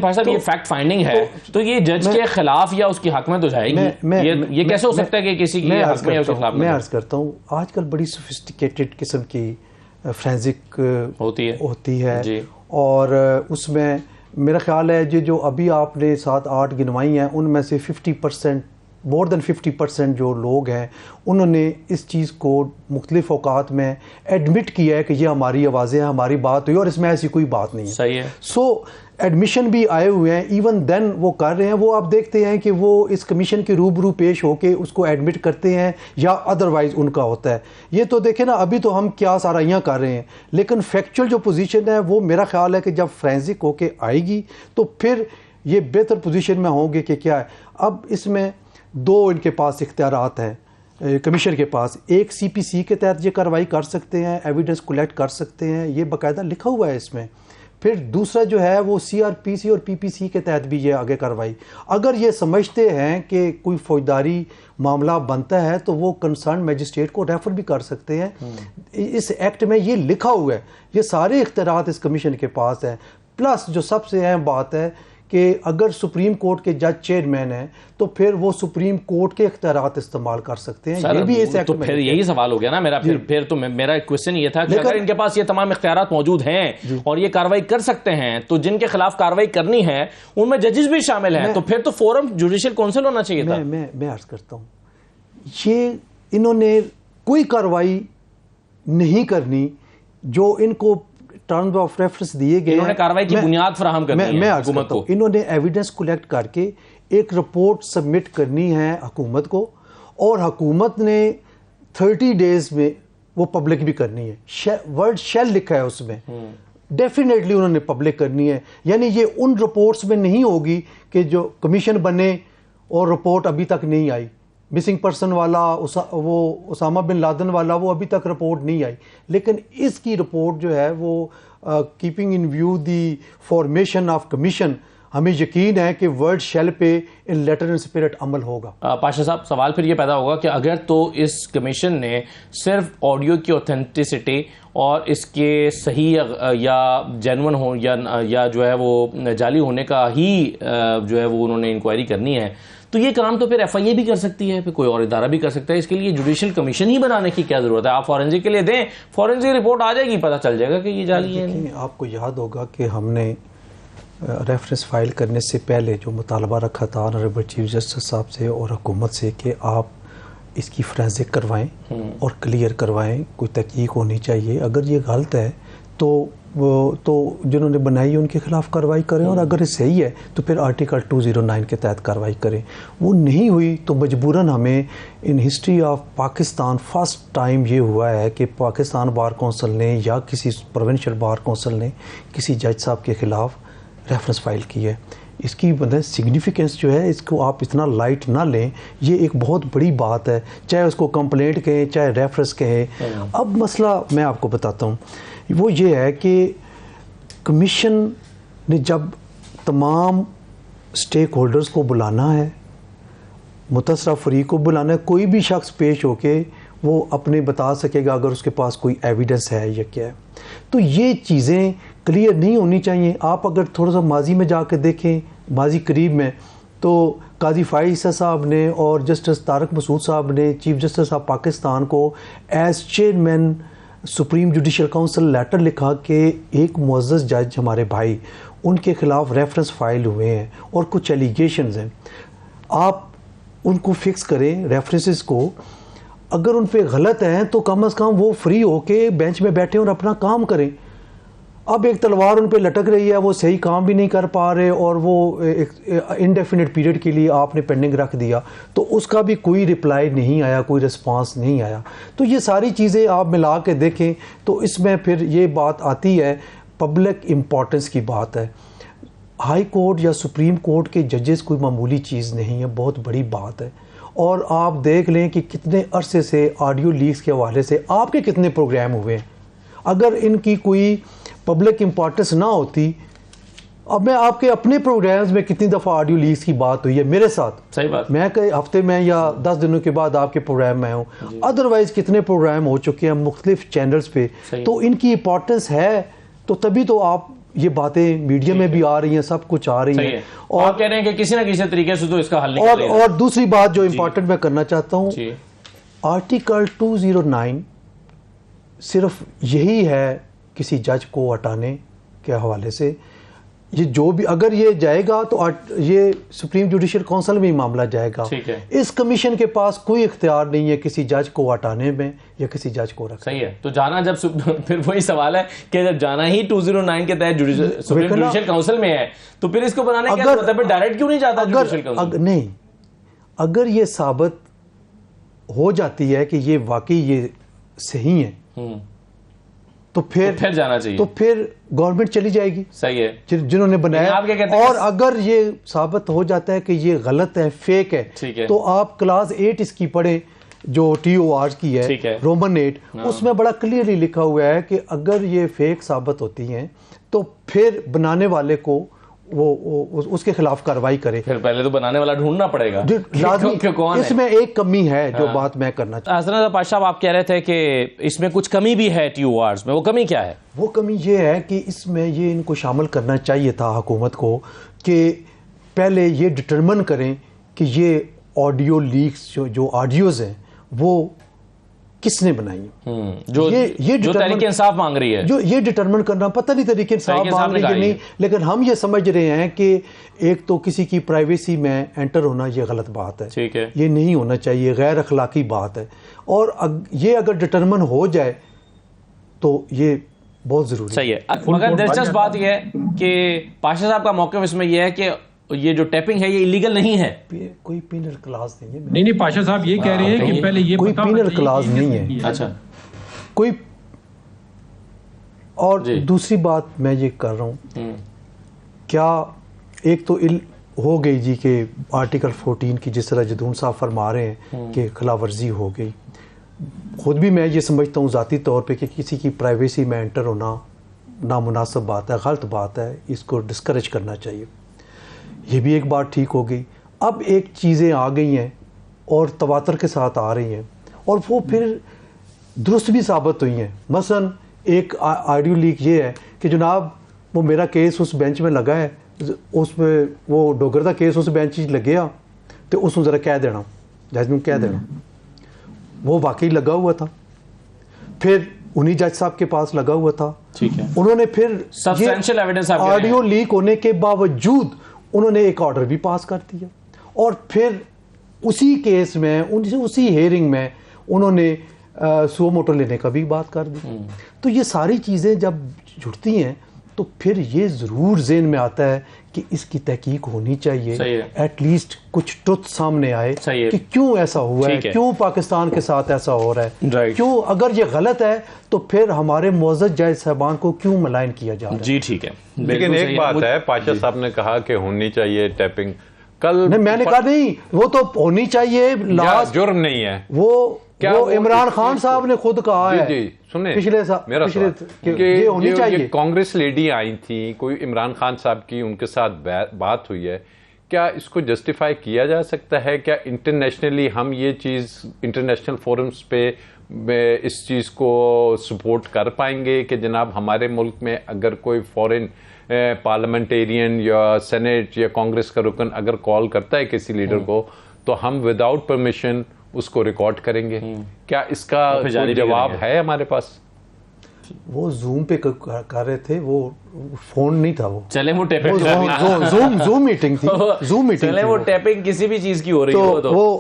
بھائی صاحب یہ فیکٹ فائنڈنگ ہے تو یہ جج کے خلاف یا اس کی حق میں تو جائے گی. یہ کیسے ہو سکتا ہے کہ کسی کی حق میں یا اس کے خلاف میں عرض کرتا ہوں آج کل بڑی سوفسٹیکیٹڈ قسم کی فرینزک ہوتی ہے اور اس میں میرا خیال ہے جو ابھی آپ نے 7-8 گنوائی ہیں ان میں سے 50% مور دین 50% جو لوگ ہیں انہوں نے اس چیز کو مختلف اوقات میں ایڈمٹ کیا ہے کہ یہ ہماری آوازیں ہیں, ہماری بات ہوئی اور اس میں ایسی کوئی بات نہیں ہے. صحیح ہے. سو ایڈمیشن بھی آئے ہوئے ہیں, ایون دین وہ کر رہے ہیں, وہ آپ دیکھتے ہیں کہ وہ اس کمیشن کے روبرو پیش ہو کے اس کو ایڈمٹ کرتے ہیں یا ادروائز ان کا ہوتا ہے. یہ تو دیکھیں نا ابھی تو ہم کیا سارائیاں کر رہے ہیں, لیکن فیکچوئل جو پوزیشن ہے وہ میرا خیال ہے کہ جب فرینزک ہو کے آئے گی تو پھر یہ بہتر پوزیشن میں ہوں گے کہ کیا ہے. اب اس میں 2 ان کے پاس اختیارات ہیں کمیشن کے پاس, ایک CPC کے تحت یہ کارروائی کر سکتے ہیں, ایویڈنس کلیکٹ کر سکتے ہیں, یہ باقاعدہ لکھا ہوا ہے اس میں. پھر دوسرا جو ہے وہ CRPC اور PPC کے تحت بھی یہ آگے کارروائی, اگر یہ سمجھتے ہیں کہ کوئی فوجداری معاملہ بنتا ہے تو وہ کنسرن میجسٹریٹ کو ریفر بھی کر سکتے ہیں. اس ایکٹ میں یہ لکھا ہوا ہے, یہ سارے اختیارات اس کمیشن کے پاس ہیں. پلس جو سب سے اہم بات ہے کہ اگر سپریم کورٹ کے جج چیئرمین ہیں تو پھر وہ سپریم کورٹ کے اختیارات استعمال کر سکتے ہیں. یہ بھی اس ایکٹ میں پھر یہی سوال ہو گیا نا میرا. پھر تو میرا کوشچن یہ تھا کہ اگر ان کے پاس یہ تمام اختیارات موجود ہیں اور یہ کارروائی کر سکتے ہیں تو جن کے خلاف کارروائی کرنی ہے ان میں ججز بھی شامل ہیں, تو پھر تو فورم جوڈیشل کونسل ہونا چاہیے تھا. میں عرض کرتا ہوں یہ انہوں نے کوئی کارروائی نہیں کرنی جو ان کو ٹرمز آف ریفرنس دیے گئے, انہوں نے کارروائی کی بنیاد فراہم کرنی ہے حکومت کو. انہوں نے ایویڈنس کلیکٹ کر کے ایک رپورٹ سبمٹ کرنی ہے حکومت کو, اور حکومت نے 30 days میں وہ پبلک بھی کرنی ہے. ورڈ شیل لکھا ہے اس میں, ڈیفینیٹلی انہوں نے پبلک کرنی ہے. یعنی یہ ان رپورٹس میں نہیں ہوگی کہ جو کمیشن بنے اور رپورٹ ابھی تک نہیں آئی. مسنگ پرسن والا وہ اسامہ بن لادن والا وہ ابھی تک رپورٹ نہیں آئی, لیکن اس کی رپورٹ جو ہے وہ keeping in view the formation of commission ہمیں یقین ہے کہ ورڈ شیل پہ ان لیٹر ان اسپرٹ عمل ہوگا. پاشا صاحب سوال پھر یہ پیدا ہوگا کہ اگر تو اس کمیشن نے صرف آڈیو کی اوتھینٹسٹی اور اس کے صحیح یا جینون ہو یا جو ہے وہ جعلی ہونے کا ہی جو ہے وہ انہوں نے انکوائری کرنی ہے, تو یہ کام تو پھر FIA بھی کر سکتی ہے, پھر کوئی اور ادارہ بھی کر سکتا ہے. اس کے لیے جوڈیشل کمیشن ہی بنانے کی کیا ضرورت ہے؟ آپ فورنزک کے لیے دیں, فورنزک رپورٹ آ جائے گی, پتہ چل جائے گا کہ یہ جعلی ہے. آپ کو یاد ہوگا کہ ہم نے ریفرنس فائل کرنے سے پہلے جو مطالبہ رکھا تھا آنریبل چیف جسٹس صاحب سے اور حکومت سے کہ آپ اس کی فرینزک کروائیں اور کلیئر کروائیں, کوئی تحقیق ہونی چاہیے. اگر یہ غلط ہے تو جنہوں نے بنائی ہے ان کے خلاف کارروائی کریں, اور اگر یہ صحیح ہے تو پھر آرٹیکل 209 کے تحت کارروائی کریں. وہ نہیں ہوئی تو مجبوراً ہمیں in history of Pakistan first time یہ ہوا ہے کہ پاکستان بار کونسل نے یا کسی پروونشل بار کونسل نے کسی جج صاحب کے خلاف ریفرنس فائل کی ہے. اس کی مطلب سگنیفیکنس جو ہے اس کو آپ اتنا لائٹ نہ لیں, یہ ایک بہت بڑی بات ہے, چاہے اس کو کمپلینٹ کہیں چاہے ریفرنس کہیں. اب مسئلہ میں آپ کو بتاتا ہوں, وہ یہ ہے کہ کمیشن نے جب تمام سٹیک ہولڈرز کو بلانا ہے, متاثرہ فریق کو بلانا ہے, کوئی بھی شخص پیش ہو کے وہ اپنے بتا سکے گا اگر اس کے پاس کوئی ایویڈنس ہے یا کیا ہے. تو یہ چیزیں کلیئر نہیں ہونی چاہیے. آپ اگر تھوڑا سا ماضی میں جا کے دیکھیں, ماضی قریب میں, تو قاضی فائز عیسیٰ صاحب نے اور جسٹس طارق مسعود صاحب نے چیف جسٹس آف پاکستان کو as chairman supreme judicial council letter لکھا کہ ایک معزز جج ہمارے بھائی ان کے خلاف ریفرنس فائل ہوئے ہیں اور کچھ ایلیگیشنز ہیں, آپ ان کو فکس کریں ریفرنسز کو. اگر ان پہ غلط ہیں تو کم از کم وہ فری ہو کے بینچ میں بیٹھیں اور اپنا کام کریں. اب ایک تلوار ان پہ لٹک رہی ہے, وہ صحیح کام بھی نہیں کر پا رہے اور وہ انڈیفینٹ پیریڈ کے لیے آپ نے پینڈنگ رکھ دیا, تو اس کا بھی کوئی رپلائی نہیں آیا, کوئی رسپانس نہیں آیا. تو یہ ساری چیزیں آپ ملا کے دیکھیں تو اس میں پھر یہ بات آتی ہے, پبلک امپورٹنس کی بات ہے. ہائی کورٹ یا سپریم کورٹ کے ججز کوئی معمولی چیز نہیں ہے, بہت بڑی بات ہے. اور آپ دیکھ لیں کہ کتنے عرصے سے آڈیو لیکس کے حوالے سے آپ کے کتنے پروگرام ہوئے ہیں. اگر ان کی کوئی پبلک امپورٹنس نہ ہوتی, اب میں آپ کے اپنے پروگرامز میں کتنی دفعہ آڈیو لیکس کی بات ہوئی ہے میرے ساتھ, صحیح بات, میں کئی ہفتے میں یا 10 دنوں کے بعد آپ کے پروگرام میں ہوں, ادروائز کتنے پروگرام ہو چکے ہیں مختلف چینلز پہ. تو ان کی امپورٹنس ہے تو تبھی تو آپ یہ باتیں میڈیا میں بھی آ رہی ہیں, سب کچھ آ رہی ہیں, اور کہہ رہے ہیں کہ کسی نہ کسی طریقے سے تو اس کا حل نکالے گا. اور دوسری بات جو امپورٹنٹ میں کرنا چاہتا ہوں, آرٹیکل 209 صرف یہی ہے کسی جج کو ہٹانے کے حوالے سے, یہ جو بھی اگر یہ جائے گا تو یہ سپریم جوڈیشل کونسل میں ہی معاملہ جائے گا. اس کمیشن کے پاس کوئی اختیار نہیں ہے کسی جج کو ہٹانے میں یا کسی جج کو رکھنے. صحیح ہے, تو جانا جب پھر وہی سوال ہے کہ جب جانا ہی 209 کے تحت سپریم جوڈیشل کونسل میں ہے تو پھر اس کو بنانے کا مطلب ڈائریکٹ کیوں نہیں جاتا جوڈیشل کونسل؟ نہیں, اگر یہ ثابت ہو جاتی ہے کہ یہ واقعی یہ صحیح ہے تو پھر جانا چاہیے, تو پھر گورنمنٹ چلی جائے گی. صحیح ہے, جنہوں نے بنایا. اور اگر یہ ثابت ہو جاتا ہے کہ یہ غلط ہے, فیک ہے, تو آپ کلاس 8 اس کی پڑھیں جو TOR کی ہے, رومن 8, اس میں بڑا کلیئرلی لکھا ہوا ہے کہ اگر یہ فیک ثابت ہوتی ہیں تو پھر بنانے والے کو وہ اس کے خلاف کارروائی کرے. پھر پہلے تو بنانے والا ڈھونڈنا پڑے گا. اس میں ایک کمی ہے جو بات میں کرنا چاہتا ہوں. حسن پاشا, آپ کہہ رہے تھے کہ اس میں کچھ کمی بھی ہے TORs میں, وہ کمی کیا ہے؟ وہ کمی یہ ہے کہ اس میں یہ ان کو شامل کرنا چاہیے تھا حکومت کو کہ پہلے یہ ڈٹرمن کریں کہ یہ آڈیو لیکس جو آڈیوز ہیں وہ کس نے بنائی ہیں, جو تحریک انصاف مانگ رہی ہے, جو یہ ڈٹرمن کرنا, پتہ نہیں تحریک انصاف مانگ رہی ہے نہیں, لیکن ہم یہ سمجھ رہے ہیں کہ ایک تو کسی کی پرائیویسی میں انٹر ہونا یہ غلط بات ہے, یہ نہیں ہونا چاہیے, غیر اخلاقی بات ہے. اور یہ اگر ڈٹرمن ہو جائے تو یہ بہت ضروری ہے. صحیح ہے, مگر دلچسپ بات یہ ہے کہ پاشا صاحب کا موقف اس میں یہ ہے کہ یہ جو ٹیپنگ ہے یہ ایلیگل نہیں ہے. کوئی پینل کلاس نہیں ہے. نہیں پاشا صاحب یہ کہہ رہے ہیں کہ پہلے یہ کوئی پینل کلاس نہیں ہے. اچھا کوئی. اور دوسری بات میں یہ کر رہا ہوں, کیا ایک تو ہو گئی جی کہ آرٹیکل 14 کی جس طرح جدون صاحب فرما رہے ہیں کہ خلاف ورزی ہو گئی, خود بھی میں یہ سمجھتا ہوں ذاتی طور پہ کہ کسی کی پرائیویسی میں انٹر ہونا نامناسب بات ہے, غلط بات ہے, اس کو ڈسکریج کرنا چاہیے. یہ بھی ایک بات ٹھیک ہو گئی. اب ایک چیزیں آ گئی ہیں اور تواتر کے ساتھ آ رہی ہیں اور وہ پھر درست بھی ثابت ہوئی ہیں. مثلا ایک آڈیو لیک یہ ہے کہ جناب وہ میرا کیس اس بینچ میں لگا ہے, اس میں وہ ڈوگر دا کیس اس بینچ لگیا تو اس میں ذرا کہہ دینا, جج میں کہہ دینا وہ واقعی لگا ہوا تھا. پھر انہی جج صاحب کے پاس لگا ہوا تھا, انہوں نے پھر آڈیو لیک ہونے کے باوجود انہوں نے ایک آرڈر بھی پاس کر دیا اور پھر اسی کیس میں اسی ہیئرنگ میں انہوں نے سو موٹو لینے کا بھی بات کر دی. تو یہ ساری چیزیں جب جڑتی ہیں تو پھر یہ ضرور ذہن میں آتا ہے کہ اس کی تحقیق ہونی چاہیے, ایٹ لیسٹ کچھ ٹروتھ سامنے آئے کہ کیوں ایسا ہوا ہے, کیوں پاکستان کے ساتھ ایسا ہو رہا ہے, کیوں اگر یہ غلط ہے تو پھر ہمارے معزز جج صاحبان کو کیوں ملائن کیا جا رہا ہے. جی ٹھیک ہے, لیکن ایک بات ہے, پاشا صاحب نے کہا کہ ہونی چاہیے ٹیپنگ, کل میں نے کہا نہیں وہ تو ہونی چاہیے, جرم نہیں ہے وہ عمران خان صاحب نے خود کہا ہے پچھلے کہ کانگریس لیڈی آئی تھی, کوئی عمران خان صاحب کی ان کے ساتھ بات ہوئی ہے, کیا اس کو جسٹیفائی کیا جا سکتا ہے؟ کیا انٹرنیشنلی ہم یہ چیز انٹرنیشنل فورمز پہ اس چیز کو سپورٹ کر پائیں گے کہ جناب ہمارے ملک میں اگر کوئی فورن پارلیمنٹیرین یا سینیٹ یا کانگریس کا رکن اگر کال کرتا ہے کسی لیڈر کو تو ہم وداؤٹ پرمیشن اس کو ریکارڈ کریں گے؟ کیا اس کا جواب ہے ہمارے پاس؟ وہ زوم پہ کر رہے تھے, وہ فون نہیں تھا, وہ چلے وہ ٹیپنگ زوم میٹنگ تھی, زوم میٹنگ چلے وہ ٹیپنگ کسی بھی چیز کی ہو رہی ہے, تو